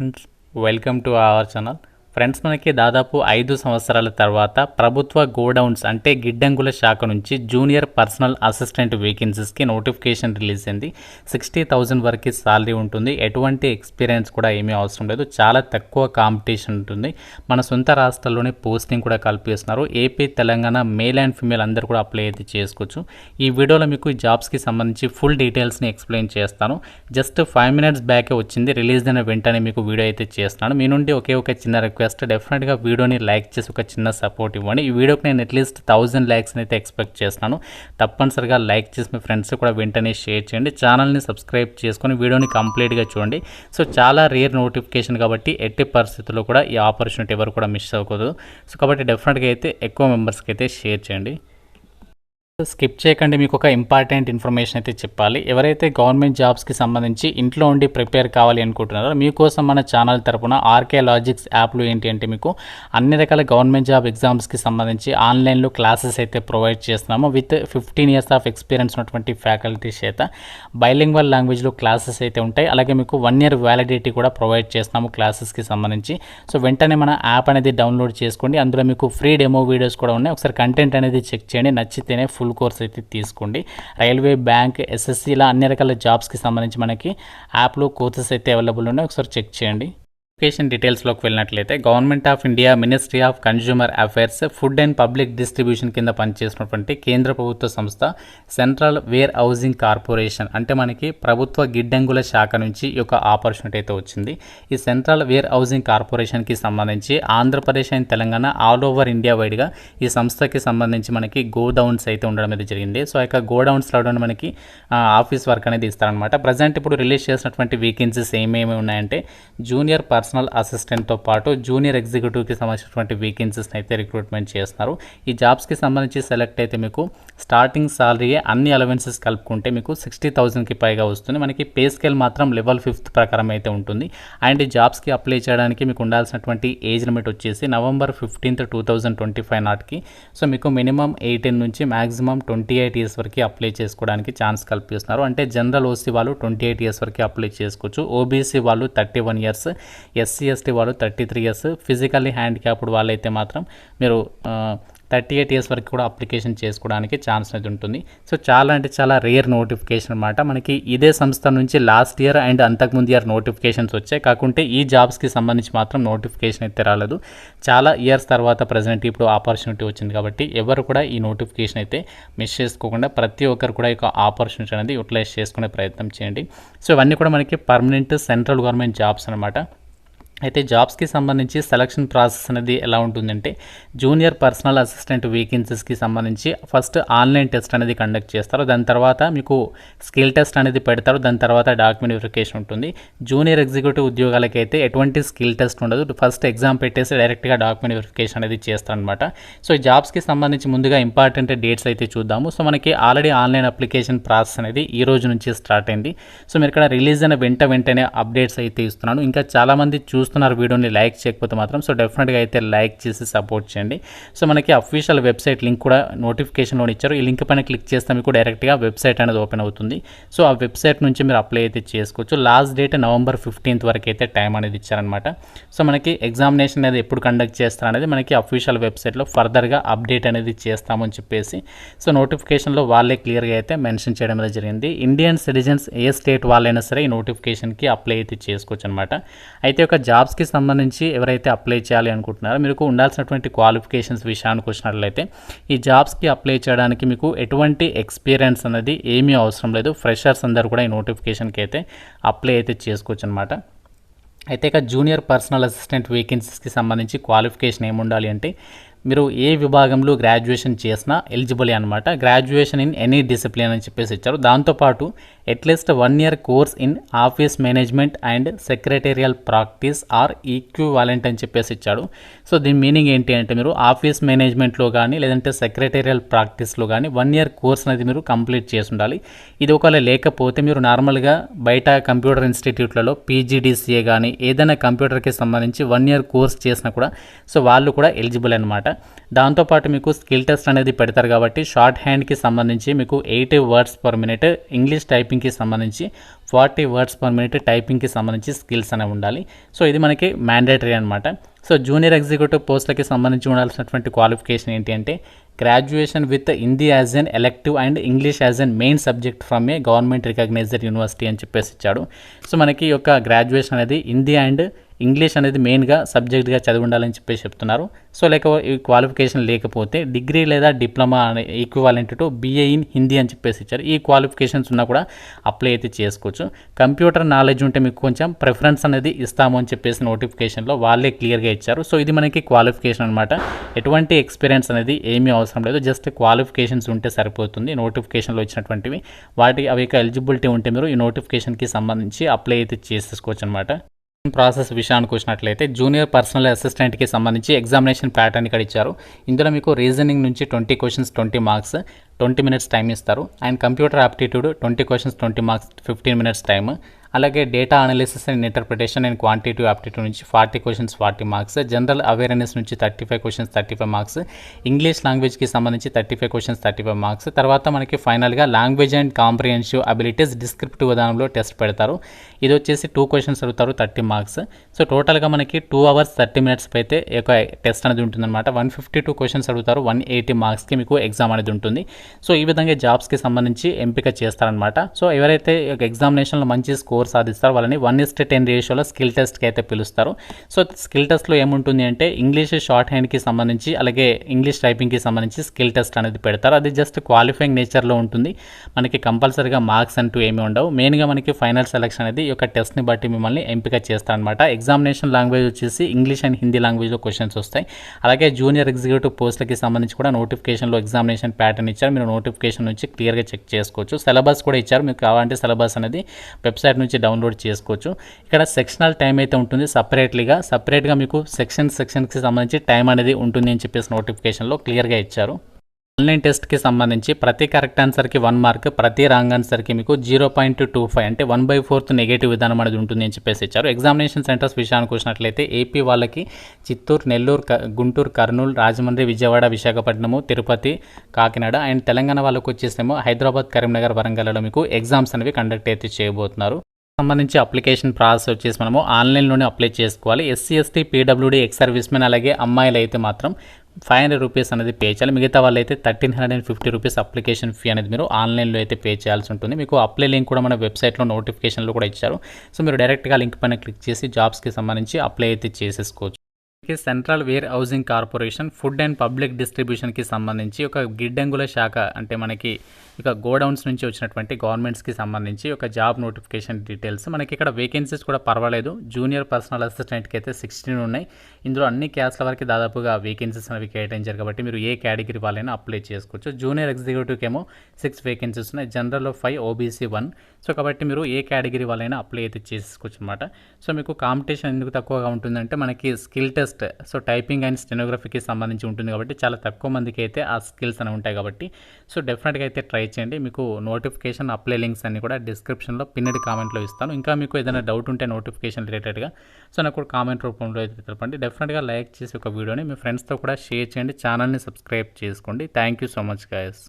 Friends, welcome to our channel. Friends, మనకి దాదాపు 5 సంవత్సరాల తర్వాత ప్రభుత్వ గోడౌన్స్ అంటే గిడ్డంగుల శాఖ నుంచి జూనియర్ పర్సనల్ అసిస్టెంట్ వేకెన్సీస్కి నోటిఫికేషన్ రిలీజ్ అయింది. 60,000 వరకు సాలరీ ఉంటుంది. ఎటువంటి ఎక్స్పీరియన్స్ కూడా ఏమీ అవసరం లేదు. చాలా తక్కువ కాంపిటీషన్ ఉంటుంది. మన సొంత రాష్ట్రాల్లోనే పోస్టింగ్ కూడా కల్పిస్తున్నారు. AP, Telangana male and female అందరూ కూడా అప్లై అయితే చేసుకోవచ్చు. ఈ వీడియోలో మీకు ఈ జాబ్స్కి సంబంధించి ఫుల్ డీటెయిల్స్ని ఎక్స్ప్లెయిన్ చేస్తాను. జస్ట్ 5 minutes బ్యాకే వచ్చింది. రిలీజ్ అయిన వెంటనే మీకు వీడియో అయితే చేస్తున్నాను. మీ నుండి ఒక చిన్న రిక్వెస్ట్, డెఫినెట్గా వీడియోని లైక్ చేసి ఒక చిన్న సపోర్ట్ ఇవ్వండి. ఈ వీడియోకి నేను అట్లీస్ట్ 1000 likes అయితే ఎక్స్పెక్ట్ చేస్తున్నాను. తప్పనిసరిగా లైక్ చేసి మీ ఫ్రెండ్స్ కూడా వెంటనే షేర్ చేయండి. ఛానల్ని సబ్స్క్రైబ్ చేసుకొని వీడియోని కంప్లీట్గా చూడండి. సో చాలా రేర్ నోటిఫికేషన్ కాబట్టి ఎట్టి పరిస్థితుల్లో కూడా ఈ ఆపర్చునిటీ ఎవరు కూడా మిస్ అవ్వకూడదు. సో కాబట్టి డెఫినెట్గా అయితే ఎక్కువ మెంబర్స్కి అయితే షేర్ చేయండి. స్కిప్ చేయకండి. మీకు ఒక ఇంపార్టెంట్ ఇన్ఫర్మేషన్ అయితే చెప్పాలి. ఎవరైతే గవర్నమెంట్ జాబ్స్కి సంబంధించి ఇంట్లో ఉండి ప్రిపేర్ కావాలి అనుకుంటున్నారో మీకోసం మన ఛానల్ తరపున ఆర్కే లాజిక్స్ యాప్లో ఏంటి అంటే మీకు అన్ని రకాల గవర్నమెంట్ జాబ్ ఎగ్జామ్స్కి సంబంధించి ఆన్లైన్లో క్లాసెస్ అయితే ప్రొవైడ్ చేస్తున్నాము. విత్ 15 years ఆఫ్ ఎక్స్పీరియన్స్ ఉన్నటువంటి ఫ్యాకల్టీ చేత బైలింగ్వల్ లాంగ్వేజ్లో క్లాసెస్ అయితే ఉంటాయి. అలాగే మీకు 1 year వ్యాలిడిటీ కూడా ప్రొవైడ్ చేస్తున్నాము క్లాసెస్కి సంబంధించి. సో వెంటనే మన యాప్ అనేది డౌన్లోడ్ చేసుకోండి. అందులో మీకు ఫ్రీ డెమో వీడియోస్ కూడా ఉన్నాయి. ఒకసారి కంటెంట్ అనేది చెక్ చేయండి. నచ్చితేనే ఫుల్ కోర్స్ అయితే తీసుకోండి. రైల్వే, బ్యాంక్, ఎస్ఎస్సి ఇలా అన్ని రకాల జాబ్స్కి సంబంధించి మనకి యాప్లో కోర్సెస్ అయితే అవైలబుల్ ఉన్నాయి. ఒకసారి చెక్ చేయండి. నోటిఫికేషన్ డీటెయిల్స్లోకి వెళ్ళినట్లయితే government of India ministry of consumer affairs food and public distribution కింద పనిచేసినటువంటి కేంద్ర ప్రభుత్వ సంస్థ సెంట్రల్ వేర్ హౌసింగ్ కార్పొరేషన్ అంటే మనకి ప్రభుత్వ గిడ్డంగుల శాఖ నుంచి ఈ యొక్క ఆపర్చునిటీ అయితే వచ్చింది. ఈ సెంట్రల్ వేర్ హౌసింగ్ కార్పొరేషన్కి సంబంధించి Andhra Pradesh and Telangana all over India వైడ్గా ఈ సంస్థకి సంబంధించి మనకి గోడౌన్స్ అయితే ఉండడం అయితే జరిగింది. సో ఆ యొక్క గోడౌన్స్లో మనకి ఆఫీస్ వర్క్ అనేది ఇస్తారనమాట. ప్రజెంట్ ఇప్పుడు రిలీజ్ చేసినటువంటి వేకెన్సీస్ ఏమేమి ఉన్నాయంటే జూనియర్ పర్సనల్ అసిస్టెంట్తో పాటు జూనియర్ ఎగ్జిక్యూటివ్కి సంబంధించినటువంటి వేకెన్సీస్ని అయితే రిక్రూట్మెంట్ చేస్తున్నారు. ఈ జాబ్స్కి సంబంధించి సెలెక్ట్ అయితే మీకు స్టార్టింగ్ సాలరీయే అన్ని అలవెన్సెస్ కలుపుకుంటే మీకు 60,000కి పైగా వస్తుంది. మనకి పే స్కేల్ మాత్రం లెవెల్ 5th ప్రకారం అయితే ఉంటుంది. అండ్ ఈ జాబ్స్కి అప్లై చేయడానికి మీకు ఉండాల్సినటువంటి ఏజ్ లిమిట్ వచ్చేసి November 15th, 2025 నాటికి. సో మీకు మినిమం 18 నుంచి మ్యాక్సిమం 28 years వరకు అప్లై చేసుకోవడానికి ఛాన్స్ కల్పిస్తున్నారు. అంటే జనరల్ ఓసీ వాళ్ళు 28 years వరకు అప్లై చేసుకోవచ్చు. ఓబీసీ వాళ్ళు 31 years, ఎస్సీ ఎస్టీ వాళ్ళు 33 years, ఫిజికల్లీ హ్యాండిక్యాప్డ్ వాళ్ళైతే మాత్రం మీరు 38 years వరకు కూడా అప్లికేషన్ చేసుకోవడానికి ఛాన్స్ అనేది ఉంటుంది. సో చాలా అంటే చాలా రేర్ నోటిఫికేషన్ అనమాట. మనకి ఇదే సంస్థ నుంచి లాస్ట్ ఇయర్ అండ్ అంతకుముందు ఇయర్ నోటిఫికేషన్స్ వచ్చాయి. కాకుంటే ఈ జాబ్స్కి సంబంధించి మాత్రం నోటిఫికేషన్ అయితే రాలేదు. చాలా ఇయర్స్ తర్వాత ప్రజెంట్ ఇప్పుడు ఆపర్చునిటీ వచ్చింది కాబట్టి ఎవరు కూడా ఈ నోటిఫికేషన్ అయితే మిస్ చేసుకోకుండా ప్రతి ఒక్కరు కూడా ఈ ఆపర్చునిటీ అనేది యూటిలైజ్ చేసుకునే ప్రయత్నం చేయండి. సో ఇవన్నీ కూడా మనకి పర్మనెంట్ సెంట్రల్ గవర్నమెంట్ జాబ్స్ అనమాట. అయితే జాబ్స్కి సంబంధించి సెలక్షన్ ప్రాసెస్ అనేది ఎలా ఉంటుందంటే జూనియర్ పర్సనల్ అసిస్టెంట్ వేకెన్సీస్కి సంబంధించి ఫస్ట్ ఆన్లైన్ టెస్ట్ అనేది కండక్ట్ చేస్తారు. దాని తర్వాత మీకు స్కిల్ టెస్ట్ అనేది పెడతారు. దాని తర్వాత డాక్యుమెంట్ వెరిఫికేషన్ ఉంటుంది. జూనియర్ ఎగ్జిక్యూటివ్ ఉద్యోగాలకైతే ఎటువంటి స్కిల్ టెస్ట్ ఉండదు. ఫస్ట్ ఎగ్జామ్ పెట్టేసి డైరెక్ట్గా డాక్యుమెంట్ వెరిఫికేషన్ అనేది చేస్తారనమాట. సో ఈ జాబ్స్కి సంబంధించి ముందుగా ఇంపార్టెంట్ డేట్స్ అయితే చూద్దాము. సో మనకి ఆల్రెడీ ఆన్లైన్ అప్లికేషన్ ప్రాసెస్ అనేది ఈ రోజు నుంచి స్టార్ట్ అయింది. సో మీరు ఇక్కడ రిలీజ్ అయిన వెంటనే అప్డేట్స్ అయితే ఇస్తున్నాను. ఇంకా చాలామంది వీడియోని లైక్ చేయకపోతే మాత్రం సో డెఫినెట్గా అయితే లైక్ చేసి సపోర్ట్ చేయండి. సో మనకి అఫీషియల్ వెబ్సైట్ లింక్ కూడా నోటిఫికేషన్లో ఇచ్చారు. ఈ లింక్ పైన క్లిక్ చేస్తే మీకు డైరెక్ట్గా వెబ్సైట్ అనేది ఓపెన్ అవుతుంది. సో ఆ వెబ్సైట్ నుంచి మీరు అప్లై అయితే చేసుకోవచ్చు. లాస్ట్ డేట్ November 15th వరకు అయితే టైం అనేది ఇచ్చారనమాట. సో మనకి ఎగ్జామినేషన్ అనేది ఎప్పుడు కండక్ట్ చేస్తారనేది మనకి అఫీషియల్ వెబ్సైట్లో ఫర్దర్గా అప్డేట్ అనేది చేస్తామని చెప్పేసి సో నోటిఫికేషన్లో వాళ్ళే క్లియర్గా అయితే మెన్షన్ చేయడం అనేది జరిగింది. ఇండియన్ సిటిజన్స్ ఏ స్టేట్ వాళ్ళైనా సరే ఈ నోటిఫికేషన్కి అప్లై అయితే చేసుకోవచ్చు అనమాట. అయితే ఒక జాబ్స్కి సంబంధించి ఎవరైతే అప్లై చేయాలి అనుకుంటున్నారో మీకు ఉండాల్సినటువంటి క్వాలిఫికేషన్స్ విషయానికి వచ్చినట్లయితే ఈ జాబ్స్కి అప్లై చేయడానికి మీకు ఎటువంటి ఎక్స్పీరియన్స్ అనేది ఏమీ అవసరం లేదు. ఫ్రెషర్స్ అందరూ కూడా ఈ నోటిఫికేషన్కి అయితే అప్లై అయితే చేసుకోవచ్చు అనమాట. అయితే ఇక జూనియర్ పర్సనల్ అసిస్టెంట్ వేకెన్సీస్కి సంబంధించి క్వాలిఫికేషన్ ఏముండాలి అంటే మీరు ఏ విభాగంలో గ్రాడ్యుయేషన్ చేసినా ఎలిజిబుల్ అనమాట. గ్రాడ్యుయేషన్ ఇన్ ఎనీ డిసిప్లిన్ అని చెప్పేసి ఇచ్చారు. దాంతోపాటు at least 1 year course in office management and secretarial practice or equivalent అని చెప్పేసి ఇచ్చాడు. సో దీని మీనింగ్ ఏంటి అంటే మీరు ఆఫీస్ మేనేజ్మెంట్లో కానీ లేదంటే సెక్రటేరియల్ ప్రాక్టీస్లో కానీ 1 year కోర్స్ అనేది మీరు కంప్లీట్ చేసి ఉండాలి. ఇది ఒకవేళ లేకపోతే మీరు నార్మల్గా బయట కంప్యూటర్ ఇన్స్టిట్యూట్లలో పీజీడీసీఏ కానీ ఏదైనా కంప్యూటర్కి సంబంధించి 1 year కోర్స్ చేసినా కూడా సో వాళ్ళు కూడా ఎలిజిబుల్ అనమాట. దాంతోపాటు మీకు స్కిల్ టెస్ట్ అనేది పెడతారు కాబట్టి షార్ట్ హ్యాండ్కి సంబంధించి మీకు 80 వర్డ్స్ పర్ మినిట్, ఇంగ్లీష్ టైపింగ్కి సంబంధించి 40 వర్డ్స్ పర్ మినిట్ టైపింగ్కి సంబంధించి స్కిల్స్ అనేవి ఉండాలి. సో ఇది మనకి మ్యాండేటరీ అనమాట. సో జూనియర్ ఎగ్జిక్యూటివ్ పోస్టులకి సంబంధించి ఉండాల్సినటువంటి క్వాలిఫికేషన్ ఏంటి అంటే graduation with Hindi as an elective and English as a main subject from a government recognized university అని చెప్పేసి ఇచ్చాడు. సో మనకి ఈ యొక్క గ్రాడ్యుయేషన్ అనేది హిందీ అండ్ ఇంగ్లీష్ అనేది మెయిన్గా సబ్జెక్ట్గా చదివి ఉండాలని చెప్పేసి చెప్తున్నారు. సో ఈ క్వాలిఫికేషన్ లేకపోతే డిగ్రీ లేదా డిప్లొమా అనే equivalent to BA in Hindi అని చెప్పేసి ఇచ్చారు. ఈ క్వాలిఫికేషన్స్ ఉన్నా కూడా అప్లై అయితే చేసుకోవచ్చు. కంప్యూటర్ నాలెడ్జ్ ఉంటే మీకు కొంచెం ప్రిఫరెన్స్ అనేది ఇస్తాము అని చెప్పేసి నోటిఫికేషన్లో వాళ్ళే క్లియర్గా ఇచ్చారు. సో ఇది మనకి క్వాలిఫికేషన్ అనమాట. ఎటువంటి ఎక్స్పీరియన్స్ అనేది ఏమీ అవసరం లేదు, జస్ట్ క్వాలిఫికేషన్స్ ఉంటే సరిపోతుంది. నోటిఫికేషన్లో ఇచ్చినటువంటివి అవి ఎలిజిబిలిటీ ఉంటే మీరు ఈ నోటిఫికేషన్కి సంబంధించి అప్లై అయితే చేసేసుకోవచ్చు అనమాట. ప్రాసెస్ విషయానికి వచ్చినట్లయితే జూనియర్ పర్సనల్ అసిస్టెంట్కి సంబంధించి ఎగ్జామినేషన్ ప్యాటర్న్ ఇక్కడ ఇచ్చారు. ఇందులో మీకు రీజనింగ్ నుంచి 20 క్వశ్చన్స్ 20 మార్క్స్ 20 మినిట్స్ టైం ఇస్తారు. And computer aptitude 20 questions 20 marks 15 minutes time. అలాగే data analysis and interpretation and quantitative aptitude నుంచి 40 క్వశ్చన్స్ 40 మార్క్స్. జనరల్ అవేర్నెస్ నుంచి 35 క్వశ్చన్స్ 35 మార్క్స్. ఇంగ్లీష్ లాంగ్వేజ్కి సంబంధించి 35 క్వశ్చన్స్ 35 మార్క్స్. తర్వాత మనకి ఫైనల్గా language and comprehensive abilities descriptive విధానంలో test పెడతారు. ఇది వచ్చేసి 2 క్వశ్చన్స్ అడుగుతారు 30 మార్క్స్. సో టోటల్గా మనకి 2 hours 30 minutes అయితే ఒక టెస్ట్ అనేది ఉంటుందన్నమాట. 152 క్వశ్చన్స్ అడుగుతారు, 180 మార్క్స్కి మీకు ఎగ్జామ్ అనేది ఉంటుంది. సో ఈ విధంగా జాబ్స్కి సంబంధించి ఎంపిక చేస్తారనమాట. సో ఎవరైతే ఎగ్జామినేషన్లో మంచి స్కోర్ సాధిస్తారు వాళ్ళని 1:10 రేషియోలో స్కిల్ టెస్ట్కి అయితే పిలుస్తారు. సో స్కిల్ టెస్ట్లో ఏముంటుంది అంటే ఇంగ్లీష్ షార్ట్ హ్యాండ్కి సంబంధించి అలాగే ఇంగ్లీష్ టైపింగ్కి సంబంధించి స్కిల్ టెస్ట్ అనేది పెడతారు. అది జస్ట్ క్వాలిఫైయింగ్ నేచర్లో ఉంటుంది. మనకి కంపల్సరీగా మార్క్స్ అంటూ ఏమీ ఉండవు. మెయిన్గా మనకి ఫైనల్ సెలక్షన్ అనేది ఈ యొక్క టెస్ట్ని బట్టి మిమ్మల్ని ఎంపిక చేస్తారనమాట. ఎగ్జామినేషన్ లాంగ్వేజ్ వచ్చేసి ఇంగ్లీష్ అండ్ హిందీ లాంగ్వేజ్లో క్వశ్చన్స్ వస్తాయి. అలాగే జూనియర్ ఎగ్జిక్యూటివ్ పోస్టులకి సంబంధించి కూడా నోటిఫికేషన్లో ఎగ్జామినేషన్ ప్యాటర్న్ ఇచ్చారు. మీరు నోటిఫికేషన్ నుంచి క్లియర్గా చెక్ చేసుకోవచ్చు. సిలబస్ కూడా ఇచ్చారు. మీకు కావాలంటే సిలబస్ అనేది వెబ్సైట్ నుంచి డౌన్లోడ్ చేసుకోవచ్చు. ఇక్కడ సెక్షనల్ టైం అయితే ఉంటుంది సపరేట్గా మీకు సెక్షన్కి సంబంధించి టైం అనేది ఉంటుంది అని చెప్పేసి నోటిఫికేషన్లో క్లియర్గా ఇచ్చారు. ఆన్లైన్ టెస్ట్కి సంబంధించి ప్రతి కరెక్ట్ ఆన్సర్కి 1 మార్క్, ప్రతి రాంగ్ ఆన్సర్కి మీకు 0.25 అంటే 1/4 నెగటివ్ విధానం అనేది ఉంటుంది అని చెప్పేసి ఇచ్చారు. ఎగ్జామినేషన్ సెంటర్స్ విషయానికి వచ్చినట్లయితే ఏపీ వాళ్ళకి చిత్తూరు, నెల్లూరు, గుంటూరు, కర్నూలు, రాజమండ్రి, విజయవాడ, విశాఖపట్నము, తిరుపతి, కాకినాడ. అండ్ తెలంగాణ వాళ్ళకి వచ్చేసేమో హైదరాబాద్, కరీంనగర్, వరంగల్లో మీకు ఎగ్జామ్స్ అనేవి కండక్ట్ అయితే చేయబోతున్నారు. సంబంధించి అప్లికేషన్ ప్రాసెస్ వచ్చేసి మనము ఆన్లైన్లోనే అప్లై చేసుకోవాలి. SC, ST, PWD, ex service men అలాగే అమ్మాయిలు అయితే మాత్రం 500 రూపీస్ అనేది పే చేయాలి. మిగతా వాళ్ళు అయితే 1350 రూపీస్ అప్లికేషన్ ఫీ అనేది మీరు ఆన్లైన్లో అయితే పే చేయాల్సి ఉంటుంది. మీకు అప్లై లింక్ కూడా మన వెబ్సైట్లో నోటిఫికేషన్లో కూడా ఇచ్చారు. సో మీరు డైరెక్ట్గా లింక్ పైన క్లిక్ చేసి జాబ్స్కి సంబంధించి అప్లై అయితే చేసేసుకోవచ్చు. Central warehousing corporation food and public డిస్ట్రిబ్యూషన్కి సంబంధించి ఒక గిడ్డంగుల శాఖ అంటే మనకి ఇక గోడౌన్స్ నుంచి వచ్చినటువంటి గవర్నమెంట్స్కి సంబంధించి ఒక జాబ్ నోటిఫికేషన్ డీటెయిల్స్ మనకి ఇక్కడ వేకెన్సీస్ కూడా పర్వాలేదు. జూనియర్ పర్సనల్ అసిస్టెంట్కి అయితే 16 ఉన్నాయి. ఇందులో అన్ని క్యాస్ట్ల వరకు దాదాపుగా వేకెన్సీస్ అనేవి కేటాయించారు కాబట్టి మీరు ఏ కేటగిరీ వాళ్ళైనా అప్లై చేసుకోవచ్చు. జూనియర్ ఎగ్జిక్యూటివ్కి ఏమో 6 వేకెన్సీస్ ఉన్నాయి, జనరల్లో 5, OBC 1. సో కాబట్టి మీరు ఏ కేటగిరీ వాళ్ళైనా అప్లై అయితే చేసుకోవచ్చు అనమాట. సో మీకు కాంపిటీషన్ ఎందుకు తక్కువగా ఉంటుందంటే మనకి skill test so typing and స్టెనోగ్రఫీకి సంబంధించి ఉంటుంది కాబట్టి చాలా తక్కువ మందికి అయితే ఆ స్కిల్స్ అనేవి ఉంటాయి కాబట్టి సో డెఫినెట్గా అయితే ట్రై చేయండి. మీకు నోటిఫికేషన్ అప్లై లింక్స్ అన్ని కూడా డిస్క్రిప్షన్లో పిన్నెడ్ కామెంట్లో ఇస్తాను. ఇంకా మీకు ఏదైనా డౌట్ ఉంటే నోటిఫికేషన్ రిలేటెడ్గా సో నాకు కామెంట్ రూపంలో అయితే తెలపండి. డెఫినెట్గా లైక్ చేసి ఒక వీడియోని మీ ఫ్రెండ్స్తో కూడా షేర్ చేయండి. ఛానల్ని సబ్స్క్రైబ్ చేసుకోండి. Thank you so much guys.